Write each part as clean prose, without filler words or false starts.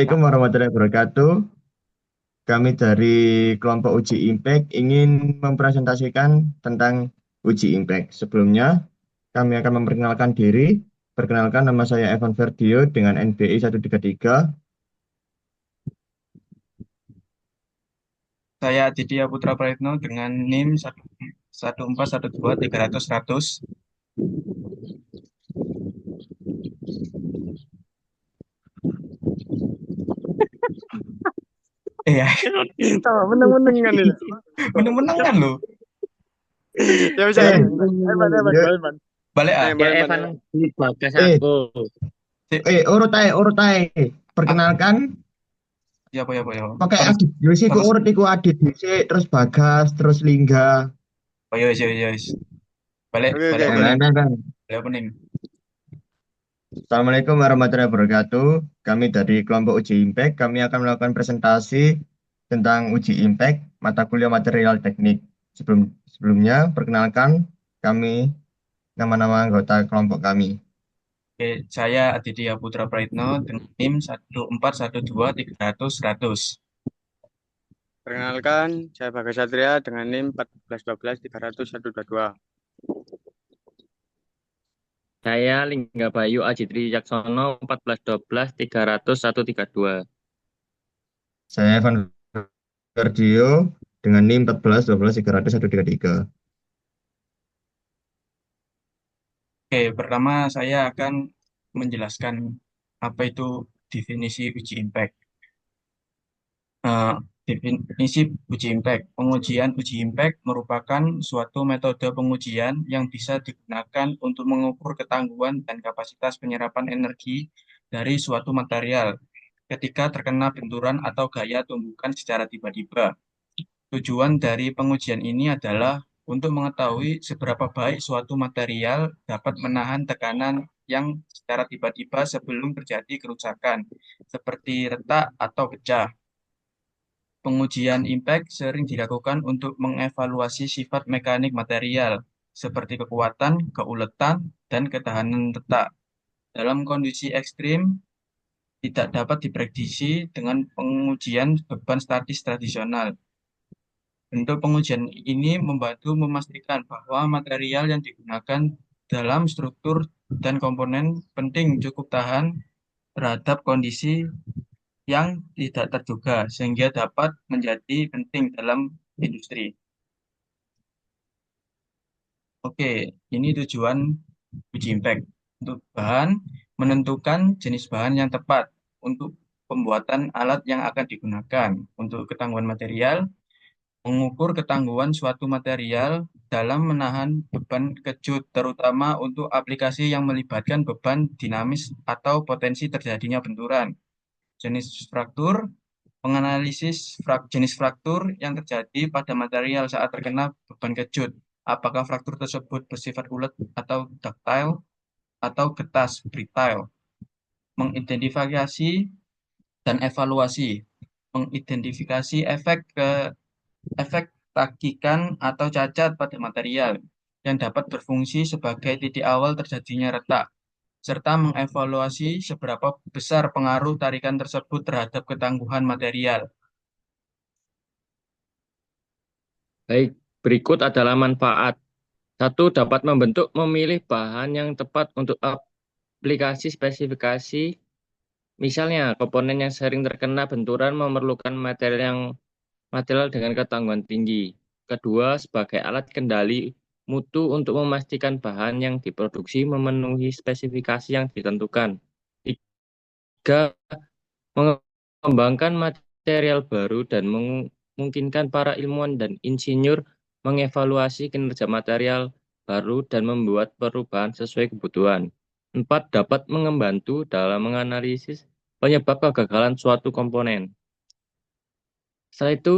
Assalamualaikum warahmatullahi wabarakatuh. Kami dari kelompok Uji Impact ingin mempresentasikan tentang Uji Impact. Sebelumnya, kami akan memperkenalkan diri. Perkenalkan, nama saya Evan Verdio dengan NBI 133. Saya Aditya Putra Praetno dengan NIM 11412300100. Iya, Sama meneng-menengan itu. menang-menang kan lo. Ya bisa. Eh, Evan, Evan, ya, Evan. Balik ah. Evan, Ya Evan, Evan Evan. di podcast eh, aku. Sip. urut ae. Ah, Perkenalkan, ya. pakai Terus, Adit. Yus, iku terus. urut iku Adit dhisik, terus Bagas, terus Lingga. Oh, yes. Balik, Oke, oke, balik oke. opening. Kan. Balik opening. Assalamualaikum warahmatullahi wabarakatuh. Kami dari kelompok Uji Impact, kami akan melakukan presentasi tentang Uji Impact mata kuliah material teknik. Sebelumnya, perkenalkan kami nama-nama anggota kelompok kami. Oke, saya Aditya Putra Praetno dengan NIM 1412300. Perkenalkan, saya Bagas Satria dengan NIM 1412300 Saya Lingga Bayu Ajitri Wicaksono 1412300 132. Saya Evan Verdio dengan NIM 14 12 300 133. Oke, pertama saya akan menjelaskan apa itu definisi uji impact. Eh, Definisi uji impact. Pengujian uji impact merupakan suatu metode pengujian yang bisa digunakan untuk mengukur ketangguhan dan kapasitas penyerapan energi dari suatu material ketika terkena benturan atau gaya tumbukan secara tiba-tiba. Tujuan dari pengujian ini adalah untuk mengetahui seberapa baik suatu material dapat menahan tekanan yang secara tiba-tiba sebelum terjadi kerusakan, seperti retak atau pecah. Pengujian impact sering dilakukan untuk mengevaluasi sifat mekanik material, seperti kekuatan, keuletan, dan ketahanan retak. Dalam kondisi ekstrim, tidak dapat diprediksi dengan pengujian beban statis tradisional. Bentuk pengujian ini membantu memastikan bahwa material yang digunakan dalam struktur dan komponen penting cukup tahan terhadap kondisi yang tidak terduga, sehingga dapat menjadi penting dalam industri. Oke, ini tujuan uji impact. Untuk bahan, menentukan jenis bahan yang tepat untuk pembuatan alat yang akan digunakan. Untuk ketangguhan material, mengukur ketangguhan suatu material dalam menahan beban kejut, terutama untuk aplikasi yang melibatkan beban dinamis atau potensi terjadinya benturan. Jenis fraktur, menganalisis jenis fraktur yang terjadi pada material saat terkena beban kejut. Apakah fraktur tersebut bersifat ulet atau ductile atau getas, brittle. Mengidentifikasi dan evaluasi. Mengidentifikasi efek tagikan atau cacat pada material yang dapat berfungsi sebagai titik awal terjadinya retak, serta mengevaluasi seberapa besar pengaruh tarikan tersebut terhadap ketangguhan material. Baik, berikut adalah manfaat. Satu, dapat memilih bahan yang tepat untuk aplikasi spesifikasi. Misalnya, komponen yang sering terkena benturan memerlukan material dengan ketangguhan tinggi. Kedua, sebagai alat kendali mutu untuk memastikan bahan yang diproduksi memenuhi spesifikasi yang ditentukan. Tiga, mengembangkan material baru dan memungkinkan para ilmuwan dan insinyur mengevaluasi kinerja material baru dan membuat perubahan sesuai kebutuhan. Empat, dapat membantu dalam menganalisis penyebab kegagalan suatu komponen. Setelah itu,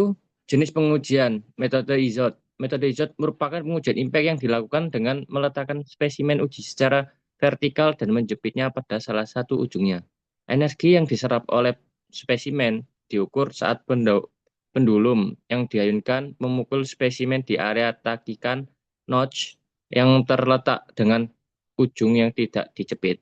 jenis pengujian, metode IZOT. Metode IZOT merupakan pengujian impact yang dilakukan dengan meletakkan spesimen uji secara vertikal dan menjepitnya pada salah satu ujungnya. Energi yang diserap oleh spesimen diukur saat pendulum yang diayunkan memukul spesimen di area tagikan notch yang terletak dengan ujung yang tidak dijepit.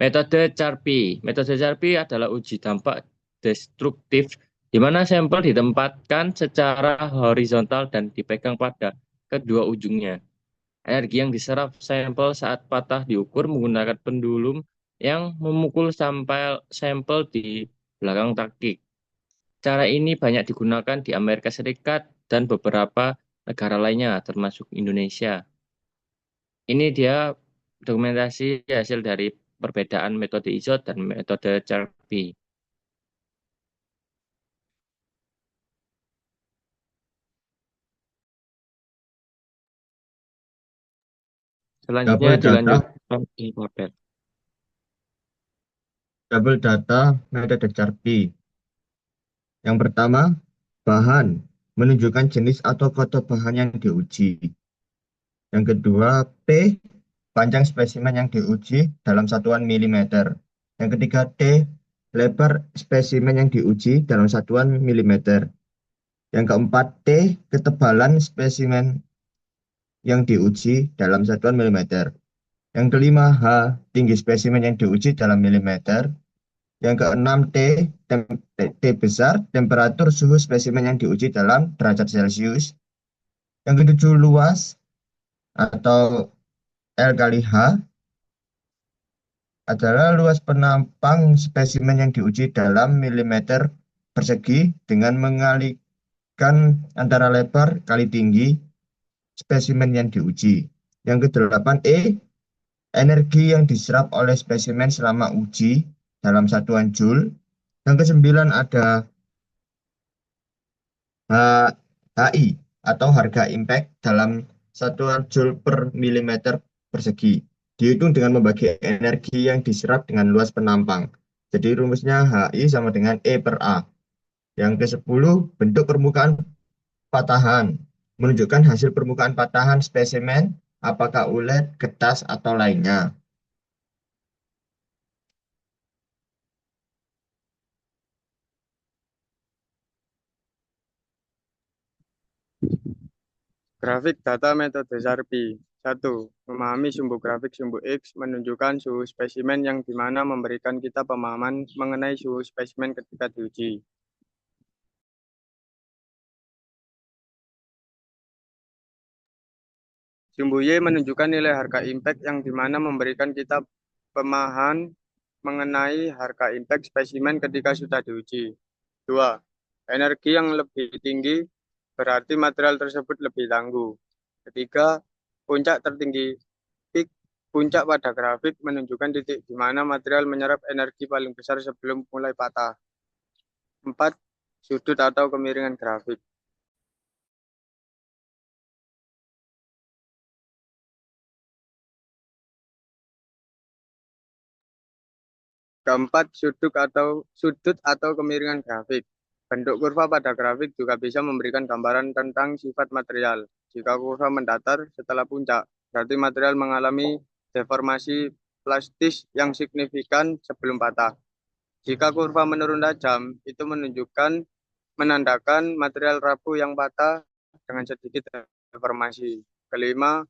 Metode CHARPY. Metode CHARPY adalah uji dampak destruktif di mana sampel ditempatkan secara horizontal dan dipegang pada kedua ujungnya. Energi yang diserap sampel saat patah diukur menggunakan pendulum yang memukul sampel di belakang taktik. Cara ini banyak digunakan di Amerika Serikat dan beberapa negara lainnya, termasuk Indonesia. Ini dia dokumentasi hasil dari perbedaan metode ISO dan metode CHARPY. Selanjutnya Double data, dilanjutkan di tabel. double data metode CHARPY. Yang pertama, bahan menunjukkan jenis atau kode bahan yang diuji. Yang kedua, P, panjang spesimen yang diuji dalam satuan milimeter. Yang ketiga, T, lebar spesimen yang diuji dalam satuan milimeter. Yang keempat, T, ketebalan spesimen yang diuji dalam satuan milimeter. Yang kelima, H, tinggi spesimen yang diuji dalam milimeter. Yang keenam, T besar, temperatur suhu spesimen yang diuji dalam derajat Celcius. Yang ketujuh, luas atau L kali H adalah luas penampang spesimen yang diuji dalam milimeter persegi dengan mengalikan antara lebar kali tinggi spesimen yang diuji. Yang kedelapan, E, energi yang diserap oleh spesimen selama uji dalam satuan Joule. Yang kesembilan ada HI atau harga impact dalam satuan Joule per milimeter persegi. Dihitung dengan membagi energi yang diserap dengan luas penampang. Jadi rumusnya HI sama dengan E per A. Yang ke-10, bentuk permukaan patahan. Menunjukkan hasil permukaan patahan spesimen, apakah ulet, getas, atau lainnya. Grafik data metode CHARPY. 1. Memahami sumbu grafik sumbu X menunjukkan suhu spesimen yang dimana memberikan kita pemahaman mengenai suhu spesimen ketika diuji. Sumbu Y menunjukkan nilai harga impact yang dimana memberikan kita pemahaman mengenai harga impact spesimen ketika sudah diuji. 2. Energi yang lebih tinggi berarti material tersebut lebih tangguh. 3. Puncak tertinggi. Peak puncak pada grafik menunjukkan titik di mana material menyerap energi paling besar sebelum mulai patah. 4. Sudut atau kemiringan grafik. Keempat, sudut atau kemiringan grafik. Bentuk kurva pada grafik juga bisa memberikan gambaran tentang sifat material. Jika kurva mendatar setelah puncak, berarti material mengalami deformasi plastis yang signifikan sebelum patah. Jika kurva menurun tajam, itu menandakan material rapuh yang patah dengan sedikit deformasi. Kelima,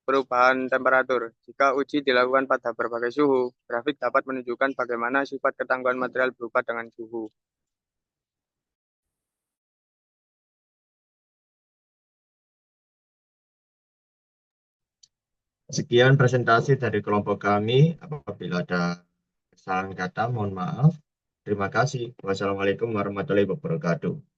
perubahan temperatur. Jika uji dilakukan pada berbagai suhu, grafik dapat menunjukkan bagaimana sifat ketangguhan material berubah dengan suhu. Sekian presentasi dari kelompok kami. Apabila ada kesalahan kata, mohon maaf. Terima kasih. Wassalamualaikum warahmatullahi wabarakatuh.